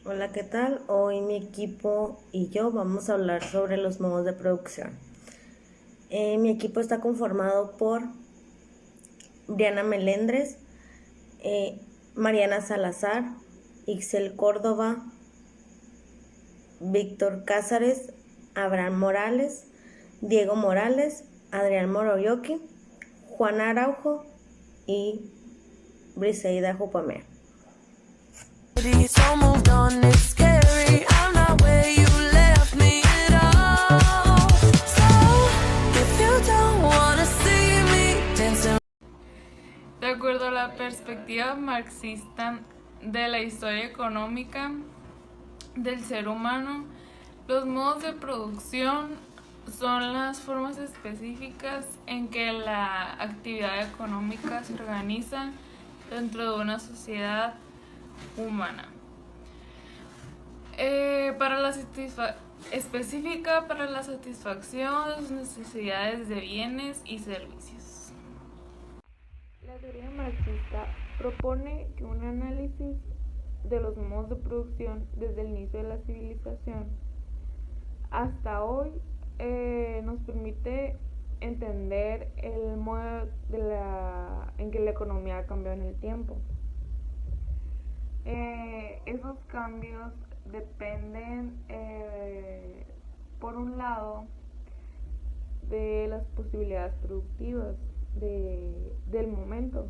Hola, ¿qué tal? Hoy mi equipo y yo vamos a hablar sobre los modos de producción. Mi equipo está conformado por Briana Melendres, Mariana Salazar, Ixel Córdoba, Víctor Cázares, Abraham Morales, Diego Morales, Adrián Moroyoki, Juana Araujo y Briseida Jupamea. De acuerdo a la perspectiva marxista de la historia económica del ser humano, los modos de producción son las formas específicas en que la actividad económica se organiza dentro de una sociedad humana. Específica para la satisfacción de sus necesidades de bienes y servicios. La teoría marxista propone que un análisis de los modos de producción desde el inicio de la civilización hasta hoy nos permite entender el modo en que la economía ha cambiado en el tiempo. Esos cambios dependen, por un lado, de las posibilidades productivas del momento,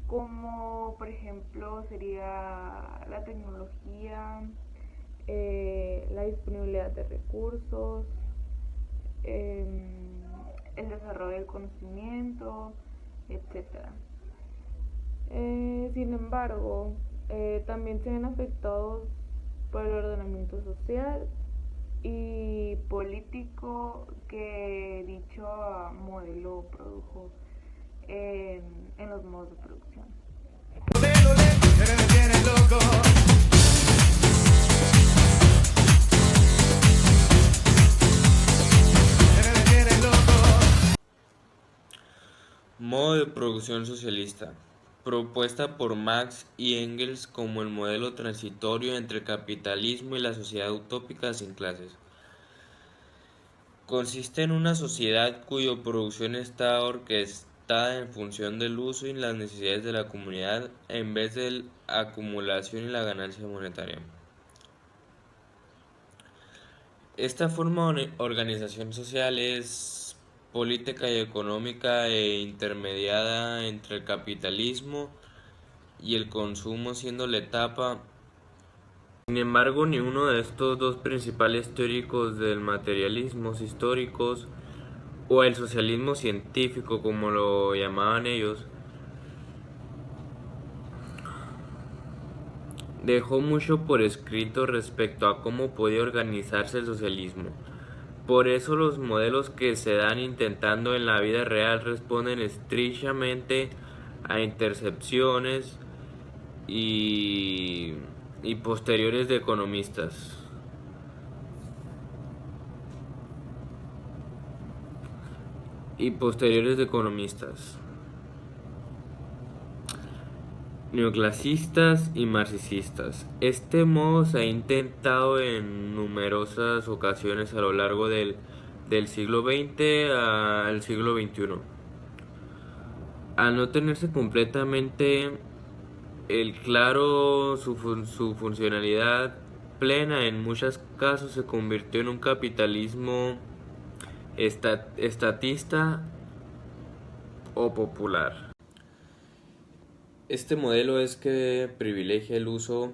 como por ejemplo sería la tecnología, la disponibilidad de recursos, el desarrollo del conocimiento, etc. Sin embargo, también se ven afectados por el ordenamiento social y político que dicho modelo produjo en los modos de producción. Modo de producción socialista, propuesta por Marx y Engels como el modelo transitorio entre el capitalismo y la sociedad utópica sin clases. Consiste en una sociedad cuya producción está orquestada en función del uso y las necesidades de la comunidad en vez de la acumulación y la ganancia monetaria. Esta forma de organización social es política y económica e intermediada entre el capitalismo y el consumo, siendo la etapa. Sin embargo, ni uno de estos dos principales teóricos del materialismo históricos o el socialismo científico, como lo llamaban ellos, dejó mucho por escrito respecto a cómo podía organizarse el socialismo. Por eso los modelos que se dan intentando en la vida real responden estrictamente a intercepciones y posteriores de economistas. Neoclasistas y marxistas. Este modo se ha intentado en numerosas ocasiones a lo largo del siglo XX al siglo XXI. Al no tenerse completamente claro su funcionalidad plena, en muchos casos se convirtió en un capitalismo estatista o popular. Este modelo es que privilegia el uso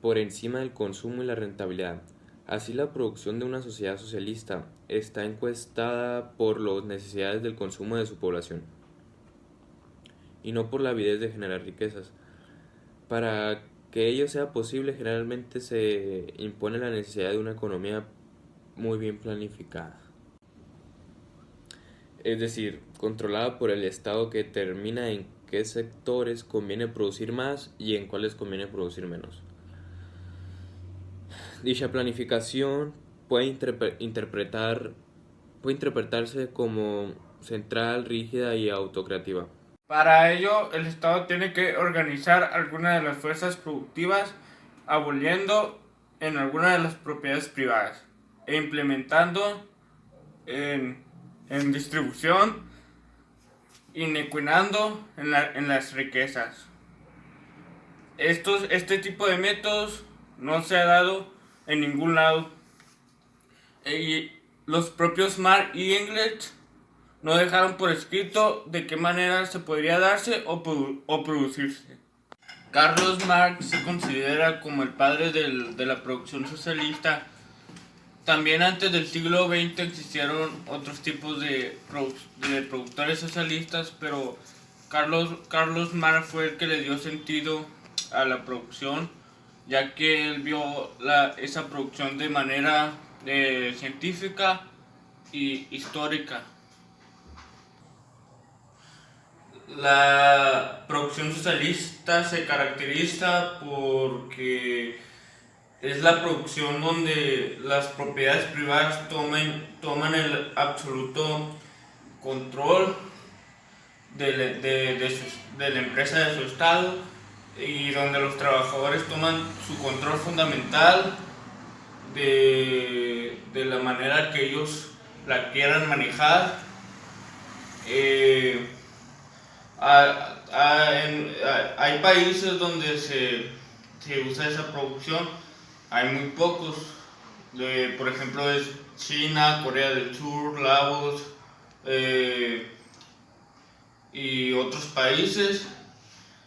por encima del consumo y la rentabilidad. Así, la producción de una sociedad socialista está encuestada por las necesidades del consumo de su población y no por la avidez de generar riquezas. Para que ello sea posible, generalmente se impone la necesidad de una economía muy bien planificada, es decir, controlada por el Estado, que determina en qué sectores conviene producir más y en cuáles conviene producir menos. Dicha planificación puede interpretarse como central, rígida y autocrativa. Para ello, el Estado tiene que organizar algunas de las fuerzas productivas aboliendo en algunas de las propiedades privadas e implementando en distribución, inequinando en las riquezas. Este tipo de métodos no se ha dado en ningún lado. Y los propios Marx y Engels no dejaron por escrito de qué manera se podría darse o producirse. Carlos Marx se considera como el padre de la producción socialista. También antes del siglo XX existieron otros tipos de productores socialistas, pero Carlos Marx fue el que le dio sentido a la producción, ya que él vio esa producción de manera científica y histórica. La producción socialista se caracteriza porque es la producción donde las propiedades privadas toman el absoluto control de la empresa, de su estado, y donde los trabajadores toman su control fundamental de la manera que ellos la quieran manejar. Hay países donde se usa esa producción, hay muy pocos, por ejemplo es China, Corea del Sur, Laos y otros países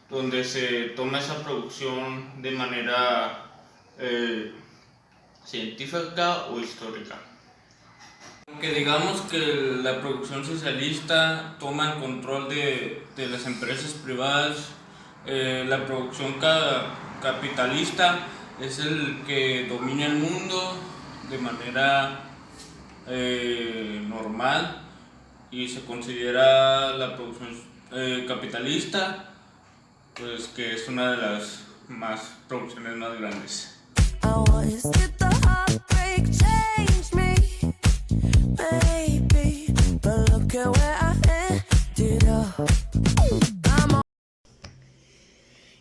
donde se toma esa producción de manera científica o histórica. Que digamos que la producción socialista toma el control de las empresas privadas, la producción capitalista es el que domina el mundo de manera normal, y se considera la producción capitalista pues que es una de las producciones más grandes.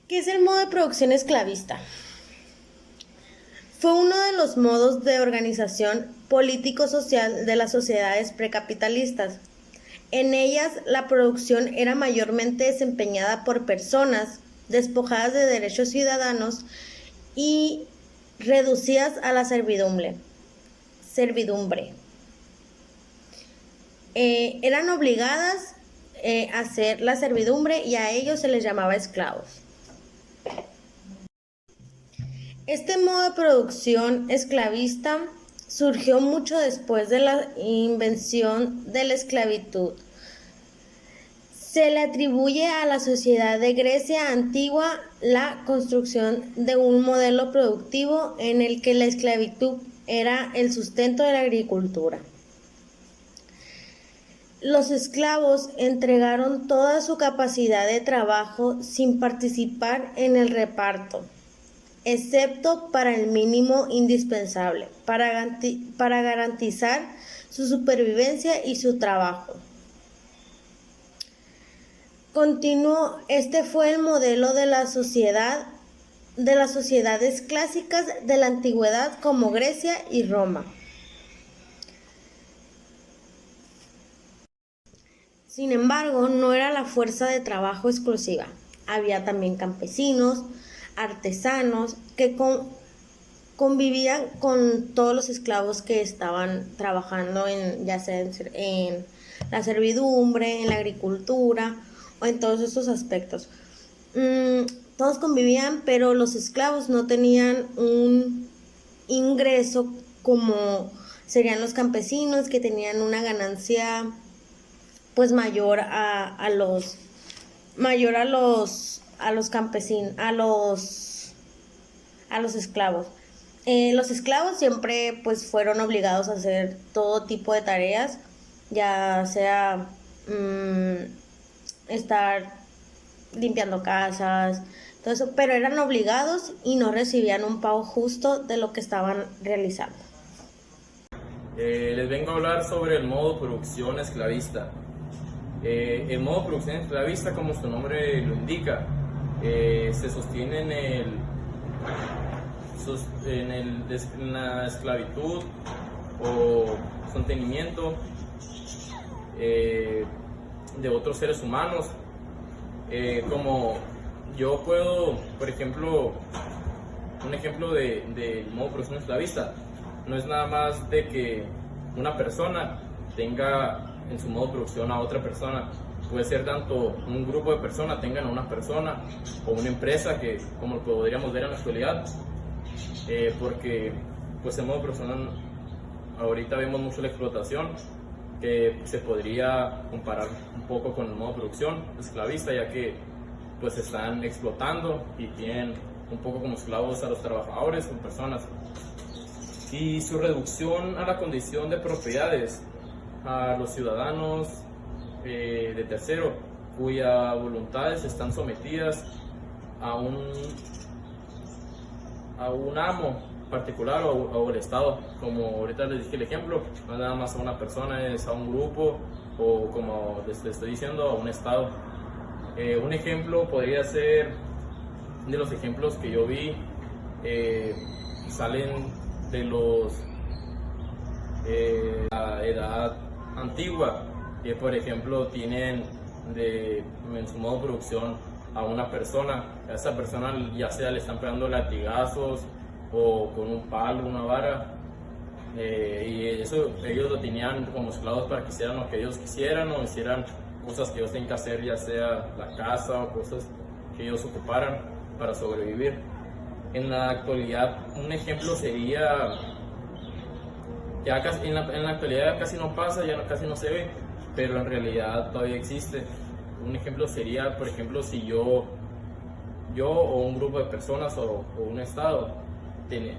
¿Qué es el modo de producción esclavista? Fue uno de los modos de organización político-social de las sociedades precapitalistas. En ellas, la producción era mayormente desempeñada por personas despojadas de derechos ciudadanos y reducidas a la servidumbre. Eran obligadas a hacer la servidumbre y a ellos se les llamaba esclavos. Este modo de producción esclavista surgió mucho después de la invención de la esclavitud. Se le atribuye a la sociedad de Grecia antigua la construcción de un modelo productivo en el que la esclavitud era el sustento de la agricultura. Los esclavos entregaron toda su capacidad de trabajo sin participar en el reparto, excepto para el mínimo indispensable, para garantizar su supervivencia y su trabajo. Continuo, este fue el modelo de las sociedades clásicas de la antigüedad como Grecia y Roma. Sin embargo, no era la fuerza de trabajo exclusiva. Había también campesinos, artesanos que convivían con todos los esclavos que estaban trabajando ya sea en la servidumbre, en la agricultura o en todos esos aspectos. Todos convivían, pero los esclavos no tenían un ingreso como serían los campesinos, que tenían una ganancia pues mayor a los campesinos, a los esclavos. Los esclavos siempre pues fueron obligados a hacer todo tipo de tareas, ya sea estar limpiando casas, todo eso, pero eran obligados y no recibían un pago justo de lo que estaban realizando. Les vengo a hablar sobre el modo de producción esclavista. El modo de producción esclavista, como su nombre lo indica, se sostiene en la esclavitud o sostenimiento de otros seres humanos. Como yo puedo, por ejemplo, un ejemplo de modo de producción esclavista, no es nada más de que una persona tenga en su modo de producción a otra persona. Puede ser tanto un grupo de personas tengan a una persona o una empresa, que como lo podríamos ver en la actualidad, porque pues en modo de producción ahorita vemos mucho la explotación, que se podría comparar un poco con el modo de producción esclavista, ya que pues están explotando y tienen un poco como esclavos a los trabajadores o personas. Y su reducción a la condición de propiedades a los ciudadanos de tercero, cuyas voluntades están sometidas a un amo particular o el Estado. Como ahorita les dije el ejemplo, no es nada más a una persona, es a un grupo, o como les estoy diciendo, a un Estado. Un ejemplo podría ser, de los ejemplos que yo vi, salen de la edad antigua, que por ejemplo tienen en su modo de producción a una persona. A esa persona ya sea le están pegando latigazos o con un palo, una vara, y eso ellos lo tenían como esclavos para que hicieran lo que ellos quisieran o hicieran cosas que ellos tenían que hacer, ya sea la casa o cosas que ellos ocuparan para sobrevivir. En la actualidad un ejemplo sería, ya casi, en la actualidad casi no pasa, ya casi no se ve, pero en realidad todavía existe. Un ejemplo sería, por ejemplo, si yo o un grupo de personas o un estado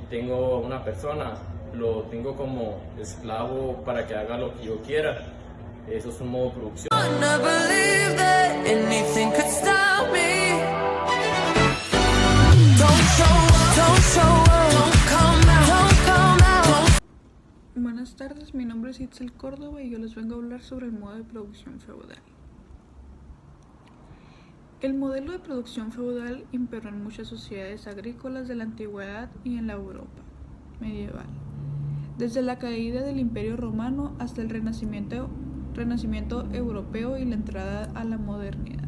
tengo a una persona, lo tengo como esclavo para que haga lo que yo quiera. Eso es un modo de producción. Buenas tardes, mi nombre es Itzel Córdoba y yo les vengo a hablar sobre el modo de producción feudal. El modelo de producción feudal imperó en muchas sociedades agrícolas de la antigüedad y en la Europa medieval, desde la caída del Imperio Romano hasta el Renacimiento europeo y la entrada a la modernidad.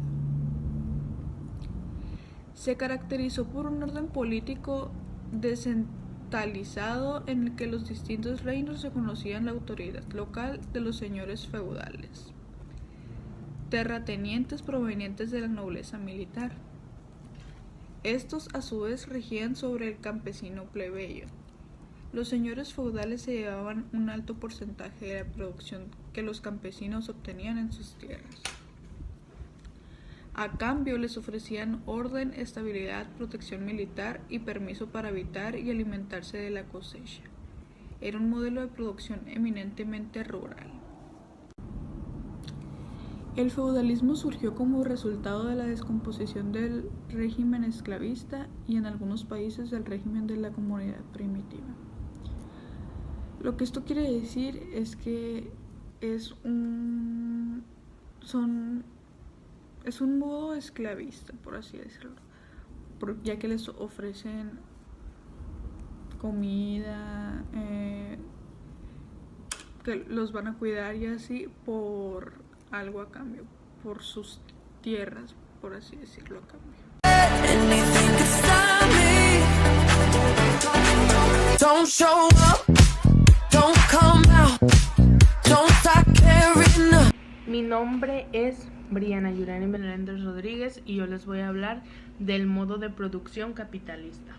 Se caracterizó por un orden político descentralizado en el que los distintos reinos reconocían la autoridad local de los señores feudales, terratenientes provenientes de la nobleza militar. Estos a su vez regían sobre el campesino plebeyo. Los señores feudales se llevaban un alto porcentaje de la producción que los campesinos obtenían en sus tierras. A cambio les ofrecían orden, estabilidad, protección militar y permiso para habitar y alimentarse de la cosecha. Era un modelo de producción eminentemente rural. El feudalismo surgió como resultado de la descomposición del régimen esclavista y en algunos países del régimen de la comunidad primitiva. Lo que esto quiere decir es que es un modo esclavista, por así decirlo, ya que les ofrecen comida, que los van a cuidar y así por algo a cambio, por sus tierras, por así decirlo, a cambio. Don't show up, don't come out, don't start caring up. Mi nombre es Briana Yurani Meléndez Rodríguez y yo les voy a hablar del modo de producción capitalista.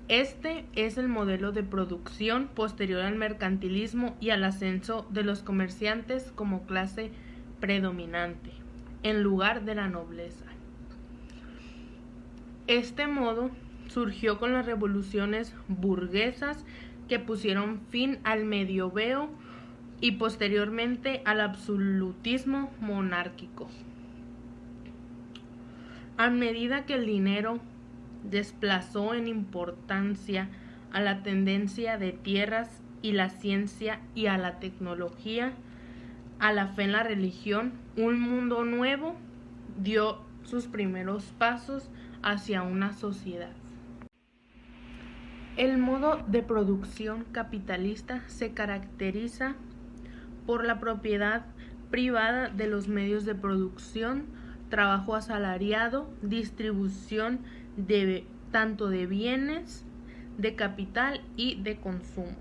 Este es el modelo de producción posterior al mercantilismo y al ascenso de los comerciantes como clase predominante, en lugar de la nobleza. Este modo surgió con las revoluciones burguesas que pusieron fin al medieveo y posteriormente al absolutismo monárquico. A medida que el dinero desplazó en importancia a la tendencia de tierras y la ciencia y a la tecnología, a la fe en la religión, un mundo nuevo dio sus primeros pasos hacia una sociedad. El modo de producción capitalista se caracteriza por la propiedad privada de los medios de producción, trabajo asalariado, distribución tanto de bienes, de capital y de consumo.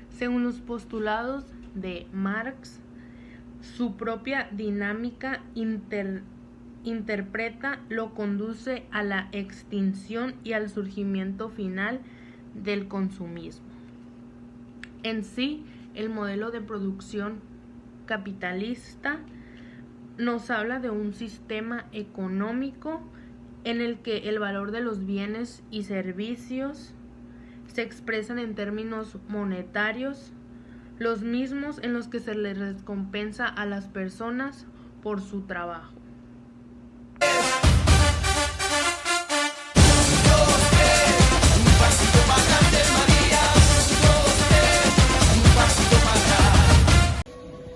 Según los postulados de Marx, su propia dinámica interpreta lo conduce a la extinción y al surgimiento final del consumismo. En sí, el modelo de producción capitalista nos habla de un sistema económico en el que el valor de los bienes y servicios se expresan en términos monetarios, los mismos en los que se les recompensa a las personas por su trabajo.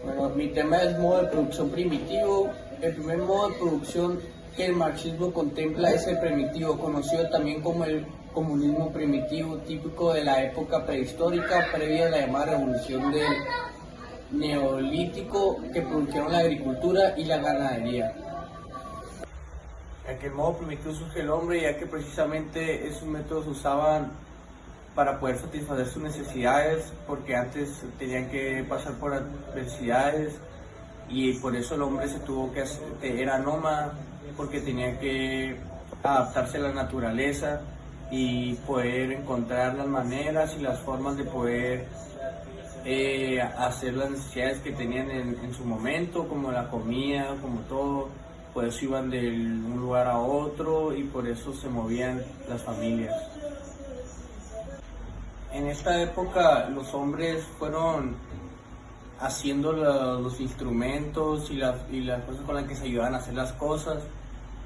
Bueno, mi tema es modo de producción primitivo. El primer modo de producción que el marxismo contempla es el primitivo, conocido también como el comunismo primitivo, típico de la época prehistórica previa a la llamada revolución del neolítico, que produjeron la agricultura y la ganadería. En aquel modo primitivo surge el hombre, ya que precisamente esos métodos se usaban para poder satisfacer sus necesidades, porque antes tenían que pasar por adversidades y por eso el hombre se tuvo que hacer, era nómada, porque tenía que adaptarse a la naturaleza y poder encontrar las maneras y las formas de poder hacer las necesidades que tenían en su momento, como la comida, como todo. Por eso iban de un lugar a otro y por eso se movían las familias. En esta época los hombres fueron haciendo los instrumentos y las cosas con las que se ayudaban a hacer las cosas.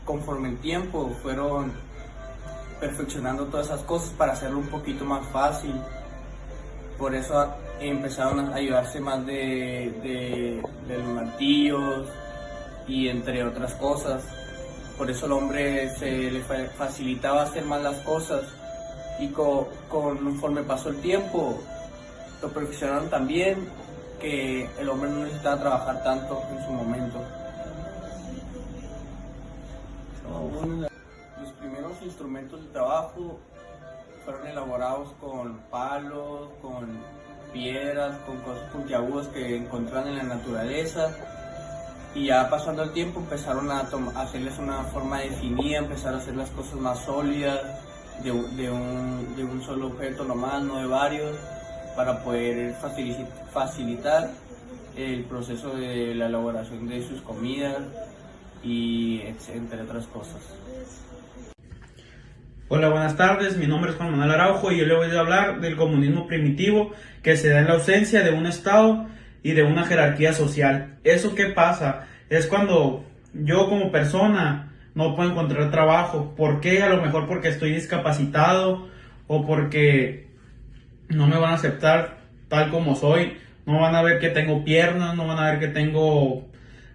Conforme el tiempo fueron perfeccionando todas esas cosas para hacerlo un poquito más fácil. Por eso empezaron a ayudarse más de los martillos y entre otras cosas. Por eso al hombre se le facilitaba hacer más las cosas y conforme pasó el tiempo lo perfeccionaron también, que el hombre no necesitaba trabajar tanto en su momento. Los primeros instrumentos de trabajo fueron elaborados con palos, con piedras, con cosas puntiagudas que encontraban en la naturaleza, y ya pasando el tiempo empezaron a hacerles una forma definida, empezaron a hacer las cosas más sólidas, de un solo objeto nomás, no de varios, para poder facilitar el proceso de la elaboración de sus comidas y entre otras cosas. Hola, buenas tardes, mi nombre es Juan Manuel Araujo y yo le voy a hablar del comunismo primitivo, que se da en la ausencia de un Estado y de una jerarquía social. ¿Eso qué pasa? Es cuando yo como persona no puedo encontrar trabajo. ¿Por qué? A lo mejor porque estoy discapacitado o porque no me van a aceptar tal como soy. No van a ver que tengo piernas, no van a ver que tengo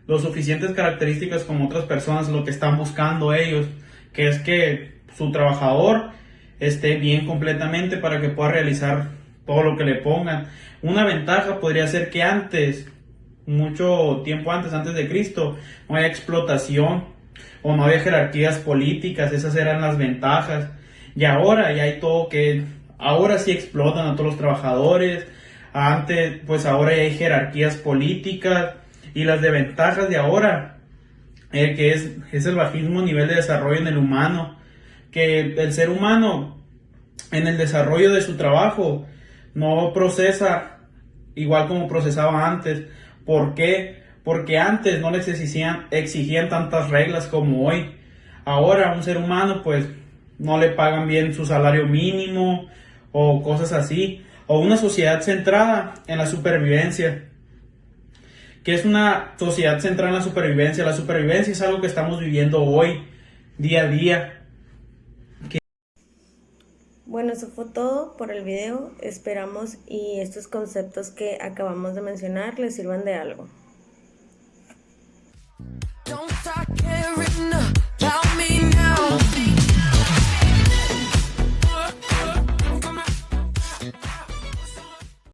las suficientes características como otras personas, lo que están buscando ellos, que es que su trabajador esté bien completamente para que pueda realizar todo lo que le pongan. Una ventaja podría ser que antes, mucho tiempo antes de Cristo, no había explotación o no había jerarquías políticas. Esas eran las ventajas. Y ahora ya hay todo, que ahora sí explotan a todos los trabajadores. Antes, pues ahora ya hay jerarquías políticas. Y las desventajas de ahora, que es el bajísimo nivel de desarrollo en el humano, que el ser humano en el desarrollo de su trabajo no procesa igual como procesaba antes. ¿Por qué? Porque antes no les exigían tantas reglas como hoy. Ahora un ser humano pues no le pagan bien su salario mínimo o cosas así. O una sociedad centrada en la supervivencia. ¿Qué es una sociedad centrada en la supervivencia? La supervivencia es algo que estamos viviendo hoy, día a día. Bueno, eso fue todo por el video. Esperamos y estos conceptos que acabamos de mencionar les sirvan de algo.